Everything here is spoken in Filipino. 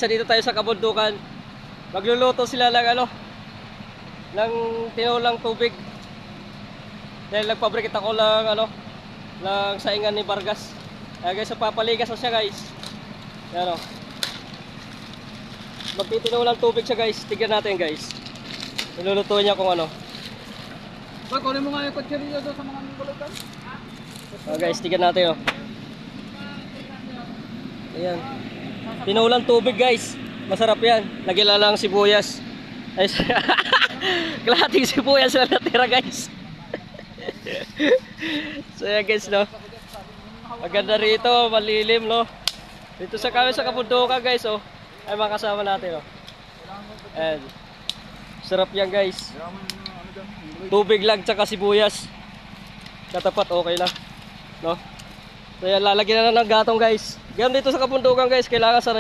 Dito tayo sa kabundukan. Magluluto sila ng ng tinulang tubig. Dahil nagpabrikit ako ng saingan ni Vargas. Kaya guys, papaligas na siya guys. Yan o. Magtitinulang tubig siya guys. Tignan natin guys. Nilulutuin niya kung ano. Kunin mo nga yung kutsilyo doon sa mga mangulutan. Guys, tignan natin o. Ayan. Tinulang tubig guys. Masarap yan. Lagyan lang ng sibuyas. Ay, kalahating sibuyas na natira guys. So yan guys, no. Maganda rito, malilim, no. Dito sa kabundukan guys, oh. Ay mga kasama natin, oh. And sarap yan guys. Tubig lang tsaka sibuyas. Katapat okay lang, no. So yan, lalagyan na ng gatong guys. Ganyan dito sa kabundukan guys, kailangan sa